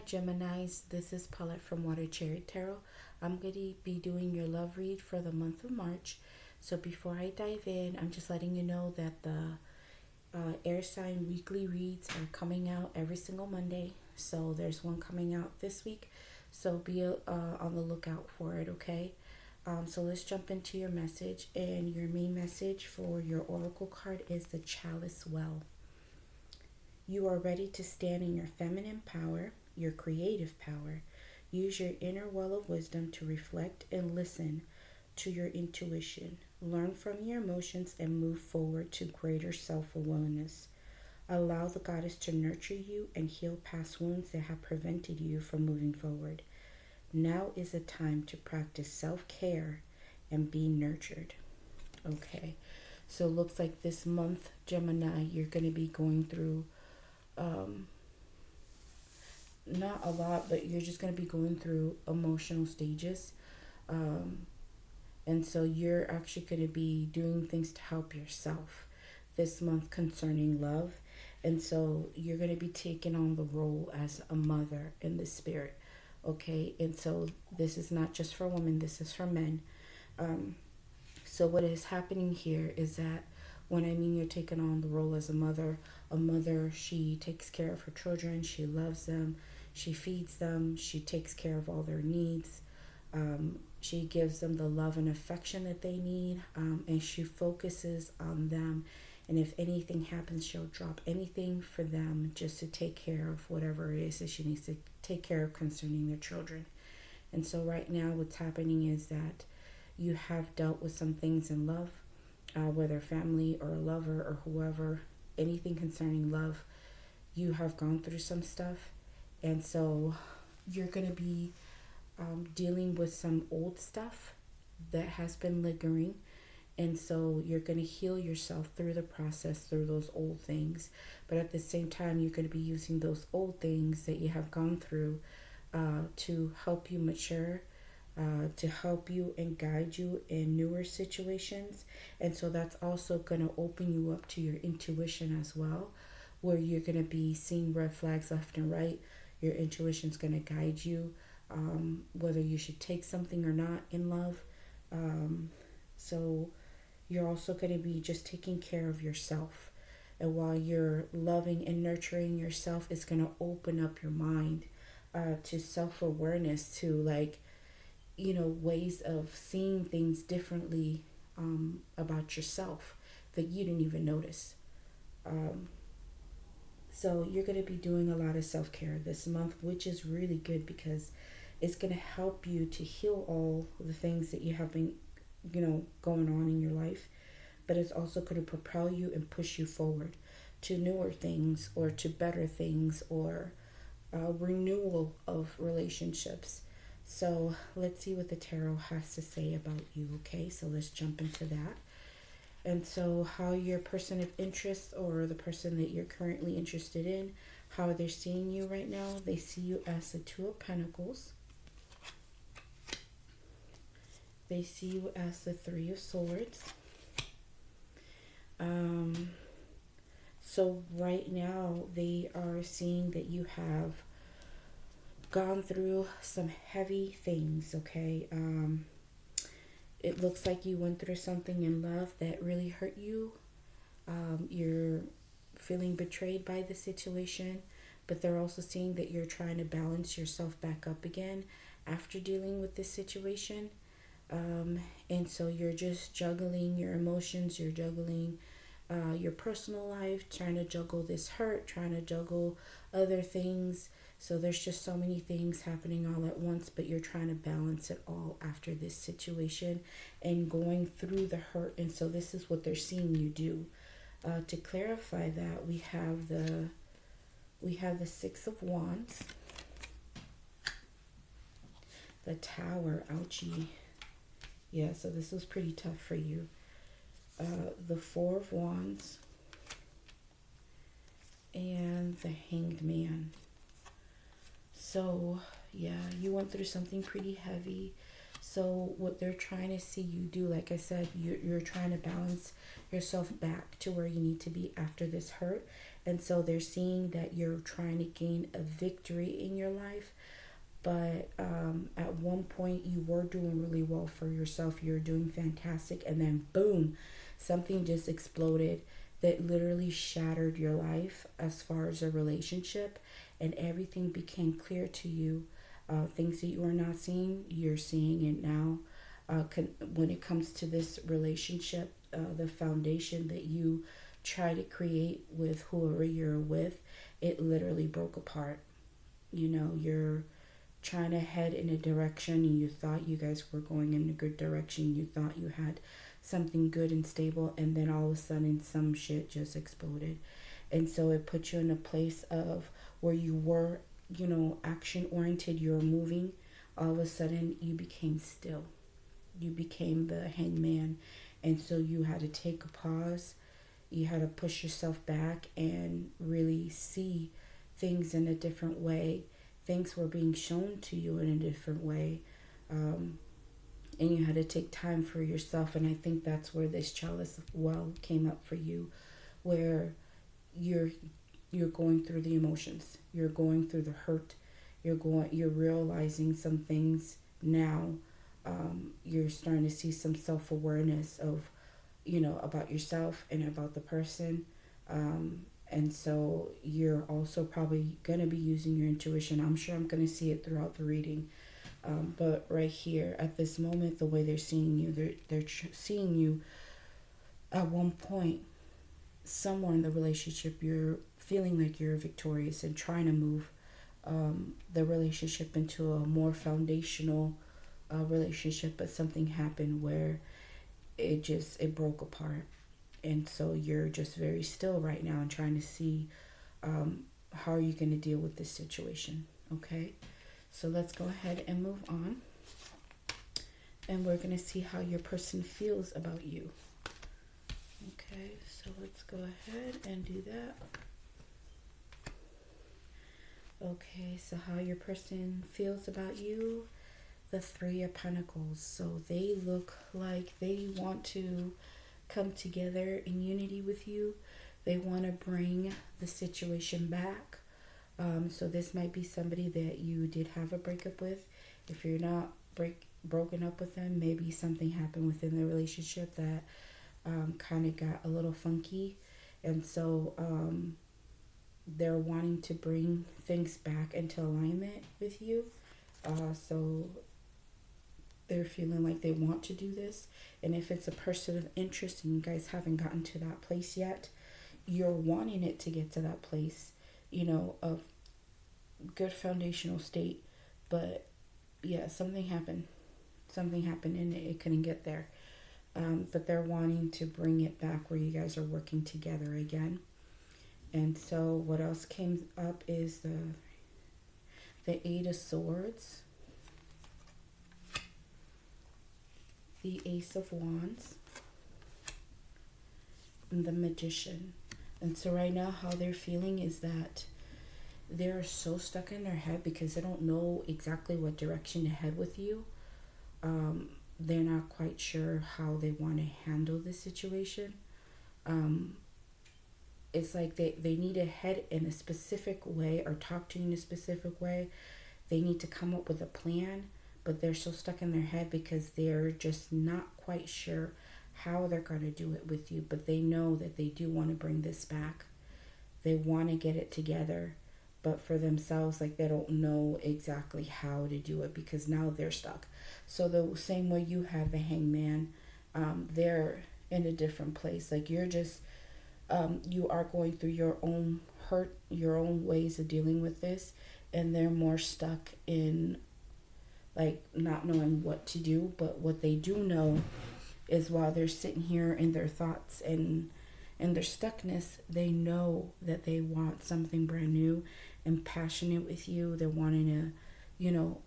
Geminis. This is Paulette from Water Cherry Tarot. I'm going to be doing your love read for the month of March. So before I dive in, I'm just letting you know that the air sign weekly reads are coming out every single Monday. So there's one coming out this week. So be on the lookout for it, okay? So let's jump into your message. And your main message for your oracle card is the Chalice Well. You are ready to stand in your feminine power, your creative power. Use your inner well of wisdom to reflect and listen to your intuition. Learn from your emotions and move forward to greater self-awareness. Allow the goddess to nurture you and heal past wounds that have prevented you from moving forward. Now is a time to practice self-care and be nurtured. Okay, so it looks like this month, Gemini, you're going to be going through not a lot, but you're just going to be going through emotional stages. And so you're actually going to be doing things to help yourself this month concerning love. And so you're going to be taking on the role as a mother in the spirit. Okay, and so this is not just for women, this is for men. So what is happening here is that when I mean you're taking on the role as a mother, she takes care of her children, she loves them, she feeds them, she takes care of all their needs, she gives them the love and affection that they need, and she focuses on them. And if anything happens, she'll drop anything for them just to take care of whatever it is that she needs to take care of concerning their children. And so right now what's happening is that you have dealt with some things in love, whether family or a lover or whoever, anything concerning love, you have gone through some stuff. And so you're going to be dealing with some old stuff that has been lingering. And so you're going to heal yourself through the process, through those old things. But at the same time, you're going to be using those old things that you have gone through to help you mature, to help you and guide you in newer situations. And so that's also going to open you up to your intuition as well, where you're going to be seeing red flags left and right. Your intuition's going to guide you, whether you should take something or not in love. So you're also going to be just taking care of yourself. And while you're loving and nurturing yourself, it's going to open up your mind to self-awareness, to ways of seeing things differently about yourself that you didn't even notice. So you're going to be doing a lot of self-care this month, which is really good because it's going to help you to heal all the things that you have been, going on in your life. But it's also going to propel you and push you forward to newer things or to better things or renewal of relationships. So let's see what the tarot has to say about you, okay? So let's jump into that. And so how your person of interest or the person that you're currently interested in, how they're seeing you right now. They see you as the Two of Pentacles. They see you as the Three of Swords. So right now they are seeing that you have gone through some heavy things, okay? It looks like you went through something in love that really hurt you. You're feeling betrayed by the situation, but they're also seeing that you're trying to balance yourself back up again after dealing with this situation. And so you're just juggling your emotions, you're juggling your personal life, trying to juggle this hurt, trying to juggle other things. So there's just so many things happening all at once, but you're trying to balance it all after this situation and going through the hurt. And so this is what they're seeing you do. To clarify that, we have the Six of Wands, the Tower, ouchie. Yeah, so this was pretty tough for you. The Four of Wands and the Hanged Man. So, yeah, you went through something pretty heavy. So what they're trying to see you do, like I said, you're trying to balance yourself back to where you need to be after this hurt. And so they're seeing that you're trying to gain a victory in your life. But at one point you were doing really well for yourself. You're doing fantastic. And then boom, something just exploded that literally shattered your life as far as a relationship. And everything became clear to you. Things that you were not seeing, you're seeing it now. When it comes to this relationship, the foundation that you try to create with whoever you're with, it literally broke apart. You know, you're trying to head in a direction and you thought you guys were going in a good direction. You thought you had something good and stable, and then all of a sudden some shit just exploded. And so it put you in a place of where you were, you know, action oriented, you were moving. All of a sudden you became still. You became the hangman. And so you had to take a pause. You had to push yourself back and really see things in a different way. Things were being shown to you in a different way. And you had to take time for yourself. And I think that's where this chalice well came up for you, where you're going through the emotions. You're going through the hurt. You're realizing some things now. You're starting to see some self-awareness of, you know, about yourself and about the person. And so you're also probably going to be using your intuition. I'm sure I'm going to see it throughout the reading. But right here at this moment, the way they're seeing you, they're seeing you at one point, somewhere in the relationship, you're feeling like you're victorious and trying to move the relationship into a more foundational relationship, but something happened where it broke apart. And so you're just very still right now and trying to see how are you going to deal with this situation. Okay, so let's go ahead and move on, and we're going to see how your person feels about you. Okay, so let's go ahead and do that. Okay, so how your person feels about you, the Three of Pentacles. So they look like they want to come together in unity with you. They want to bring the situation back. So this might be somebody that you did have a breakup with. If you're not broken up with them, maybe something happened within the relationship that kind of got a little funky. And so they're wanting to bring things back into alignment with you. So they're feeling like they want to do this. And if it's a person of interest and you guys haven't gotten to that place yet, you're wanting it to get to that place, you know, of good foundational state. But yeah, something happened and it couldn't get there. But they're wanting to bring it back where you guys are working together again. And so what else came up is the Eight of Swords, the Ace of Wands, and the Magician. And so right now how they're feeling is that they're so stuck in their head because they don't know exactly what direction to head with you. They're not quite sure how they want to handle the situation. It's like they need to head in a specific way or talk to you in a specific way. They need to come up with a plan, but they're so stuck in their head because they're just not quite sure how they're going to do it with you. But they know that they do want to bring this back. They want to get it together, but for themselves, like they don't know exactly how to do it because now they're stuck. So the same way you have the Hangman, they're in a different place. Like you're just, you are going through your own hurt, your own ways of dealing with this, and they're more stuck in like not knowing what to do. But what they do know is while they're sitting here in their thoughts and their stuckness, they know that they want something brand new and passionate with you. They're wanting to, you know,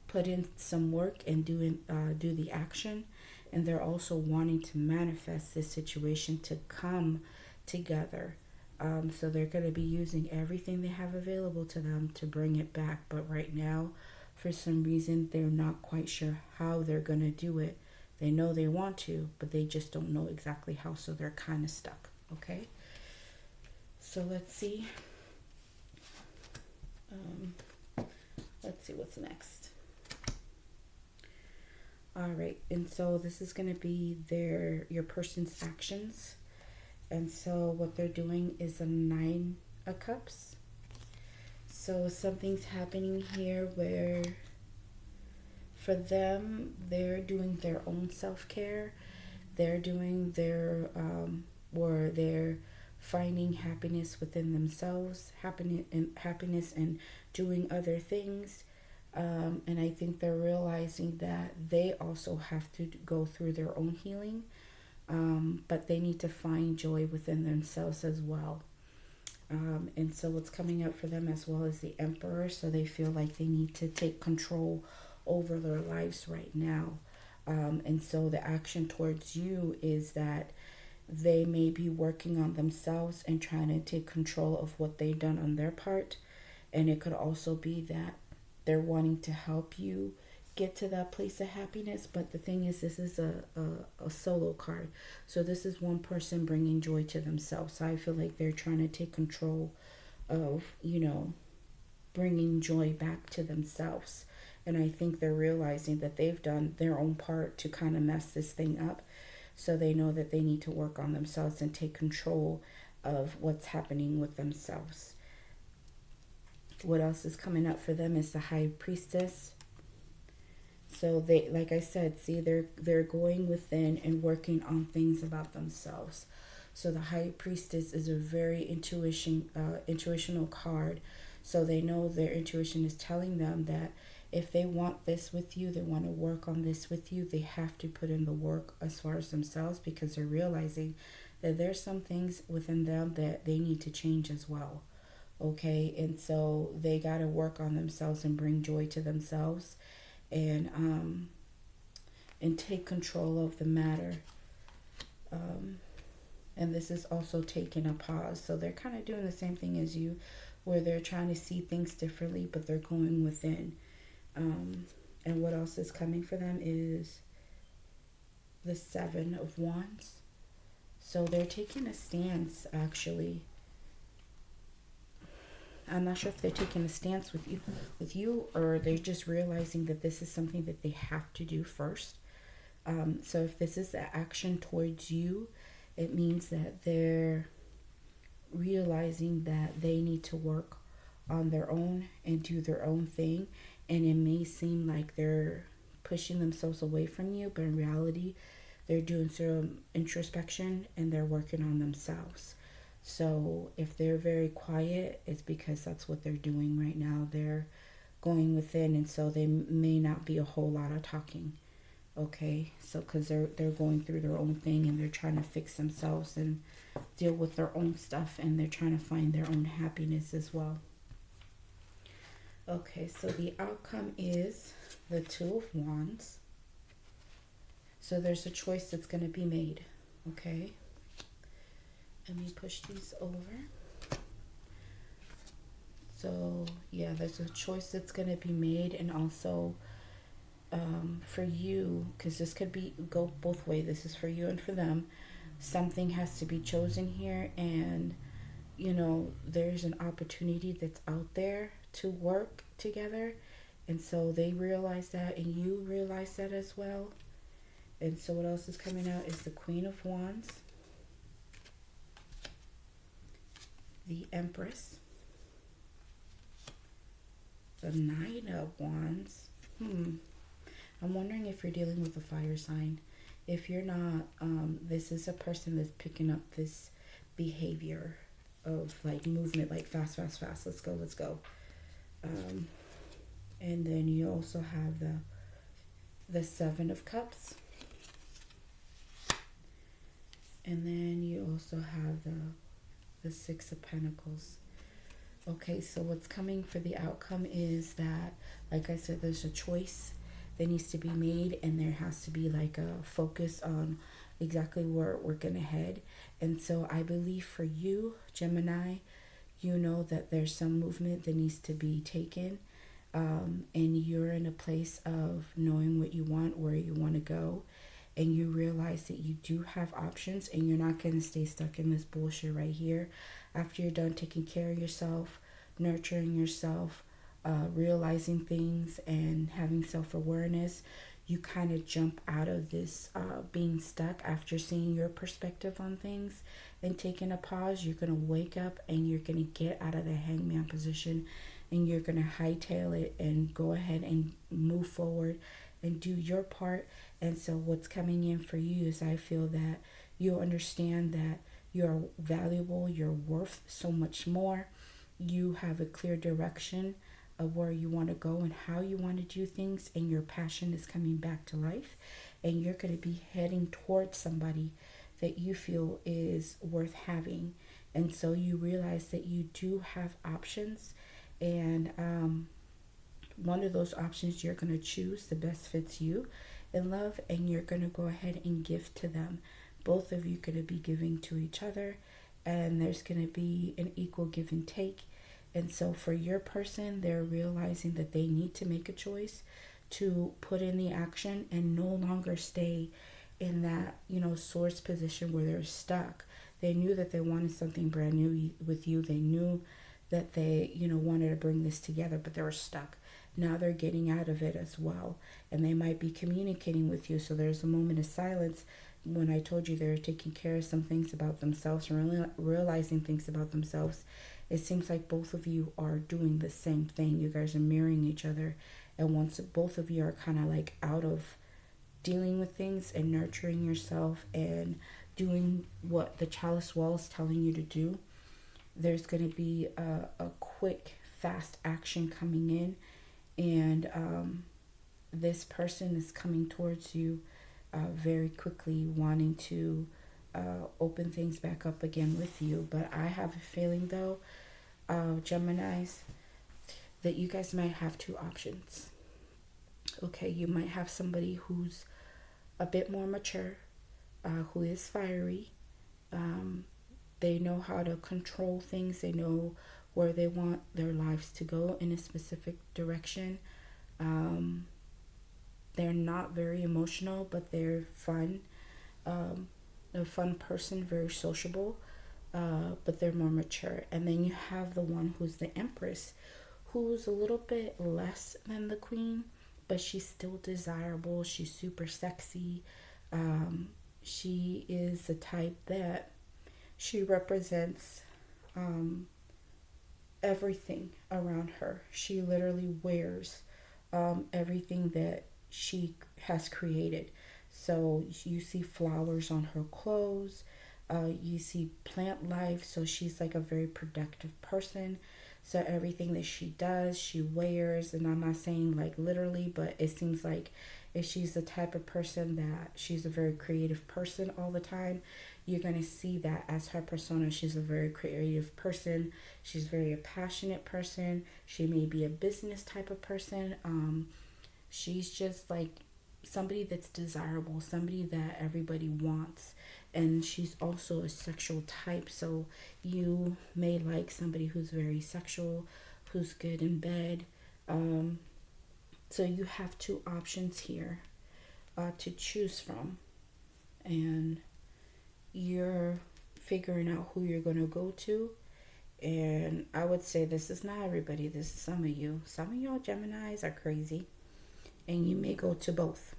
put in some work and do the action. And they're also wanting to manifest this situation to come together. So they're going to be using everything they have available to them to bring it back. But right now, for some reason, they're not quite sure how they're going to do it. They know they want to, but they just don't know exactly how. So they're kind of stuck. Okay. So let's see. Let's see what's next. All right, and so this is going to be your person's actions. And so what they're doing is a 9 of Cups. So something's happening here where for them, they're doing their own self-care. They're doing their, or they're finding happiness within themselves, happiness and doing other things. And I think they're realizing that they also have to go through their own healing, but they need to find joy within themselves as well. And so what's coming up for them as well is the Emperor. So they feel like they need to take control over their lives right now. And so the action towards you is that they may be working on themselves and trying to take control of what they've done on their part. And it could also be that they're wanting to help you get to that place of happiness. But the thing is, this is a solo card. So this is one person bringing joy to themselves. So I feel like they're trying to take control of, bringing joy back to themselves. And I think they're realizing that they've done their own part to kind of mess this thing up. So they know that they need to work on themselves and take control of what's happening with themselves. What else is coming up for them is the High Priestess. So they, like I said, see, they're going within and working on things about themselves. So the High Priestess is a very intuitional card. So they know their intuition is telling them that if they want this with you, they want to work on this with you, they have to put in the work as far as themselves, because they're realizing that there's some things within them that they need to change as well. Okay, and so they got to work on themselves and bring joy to themselves, and take control of the matter. And this is also taking a pause. So they're kind of doing the same thing as you, where they're trying to see things differently, but they're going within. And what else is coming for them is the 7 of Wands. So they're taking a stance, actually. I'm not sure if they're taking a stance with you, or they're just realizing that this is something that they have to do first. So if this is the action towards you, it means that they're realizing that they need to work on their own and do their own thing. And it may seem like they're pushing themselves away from you, but in reality, they're doing some introspection and they're working on themselves. So if they're very quiet, it's because that's what they're doing right now. They're going within, and so they may not be a whole lot of talking. Okay, so because they're going through their own thing and they're trying to fix themselves and deal with their own stuff, and they're trying to find their own happiness as well. Okay, so the outcome is the 2 of Wands. So there's a choice that's going to be made. Okay. Let me push these over. So, yeah, there's a choice that's going to be made. And also for you, because this could go both ways. This is for you and for them. Something has to be chosen here. And, there's an opportunity that's out there to work together. And so they realize that, and you realize that as well. And so what else is coming out is the Queen of Wands, the Empress, the 9 of Wands. I'm wondering if you're dealing with a fire sign. If you're not, this is a person that's picking up this behavior of like movement, like fast, let's go. And then you also have the 7 of Cups. And then you also have the 6 of Pentacles. Okay, so what's coming for the outcome is that, like I said, there's a choice that needs to be made, and there has to be like a focus on exactly where we're going to head. And so I believe for you, Gemini, you know that there's some movement that needs to be taken, and you're in a place of knowing what you want, where you want to go, and you realize that you do have options, and you're not going to stay stuck in this bullshit right here. after you're done taking care of yourself, nurturing yourself, realizing things and having self-awareness, you kind of jump out of this being stuck after seeing your perspective on things and taking a pause. You're going to wake up and you're going to get out of the hangman position, and you're going to hightail it and go ahead and move forward and do your part. And so what's coming in for you is, I feel that you understand that you're valuable, you're worth so much more. You have a clear direction of where you want to go and how you want to do things, and your passion is coming back to life, and you're going to be heading towards somebody that you feel is worth having. And so you realize that you do have options, and one of those options you're going to choose the best fits you in love, and you're going to go ahead and give to them. Both of you going to be giving to each other, and there's going to be an equal give and take. And so for your person, they're realizing that they need to make a choice to put in the action and no longer stay in that, source position where they're stuck. They knew that they wanted something brand new with you. They knew that they, wanted to bring this together, but they were stuck. Now they're getting out of it as well. And they might be communicating with you. So there's a moment of silence when I told you they're taking care of some things about themselves, really realizing things about themselves. It seems like both of you are doing the same thing. You guys are mirroring each other. And once both of you are kind of like out of dealing with things and nurturing yourself and doing what the chalice wall is telling you to do, there's going to be a quick, fast action coming in. And this person is coming towards you very quickly, wanting to open things back up again with you. But I have a feeling, though, Geminis, that you guys might have two options. Okay, you might have somebody who's a bit more mature, who is fiery. They know how to control things. They know where they want their lives to go in a specific direction. They're not very emotional, but they're fun. A fun person, very sociable, but they're more mature. And then you have the one who's the Empress, who's a little bit less than the Queen, but she's still desirable. She's super sexy. She is the type that she represents everything around her. She literally wears everything that she has created. So you see flowers on her clothes. You see plant life. So she's like a very productive person. So everything that she does, she wears. And I'm not saying like literally, but it seems like if she's the type of person that she's a very creative person all the time, you're going to see that as her persona. She's a very creative person. She's very a passionate person. She may be a business type of person. She's just like somebody that's desirable, somebody that everybody wants. And she's also a sexual type. So you may like somebody who's very sexual, who's good in bed. So you have two options here to choose from. And you're figuring out who you're going to go to. And I would say this is not everybody. This is some of you. Some of y'all Geminis are crazy. And you may go to both.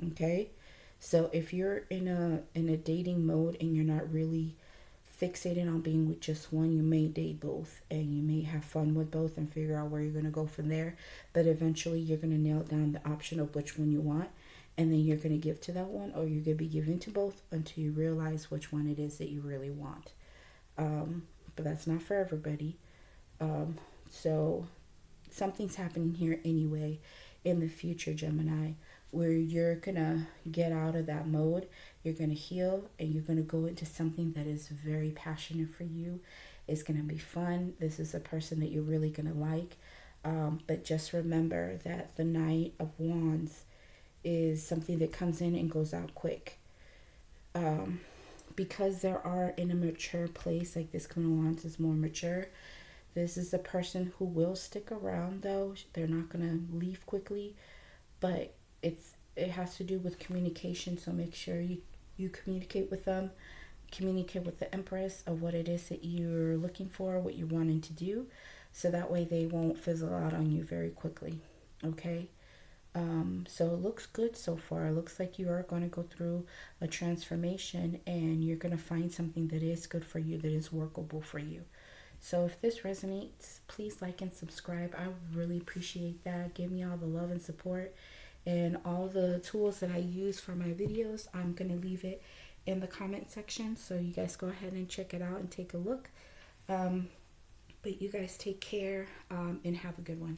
Okay? So if you're in a dating mode and you're not really fixated on being with just one, you may date both. And you may have fun with both and figure out where you're going to go from there. But eventually you're going to nail down the option of which one you want. And then you're going to give to that one, or you're going to be giving to both until you realize which one it is that you really want. But that's not for everybody. So something's happening here anyway in the future, Gemini, where you're going to get out of that mode. You're going to heal, and you're going to go into something that is very passionate for you. It's going to be fun. This is a person that you're really going to like. But just remember that the Knight of Wands is something that comes in and goes out quick. Because they are in a mature place, like this Queen of Wands is more mature. This is a person who will stick around, though. They're not going to leave quickly, but it has to do with communication. So make sure you communicate with them. communicate with the Empress of what it is that you're looking for, what you're wanting to do, so that way they won't fizzle out on you very quickly. Okay. So it looks good so far. It looks like you are going to go through a transformation, and you're going to find something that is good for you, that is workable for you. So if this resonates, please like and subscribe. I really appreciate that. Give me all the love and support, and all the tools that I use for my videos, I'm going to leave it in the comment section. So you guys go ahead and check it out and take a look. But you guys take care, and have a good one.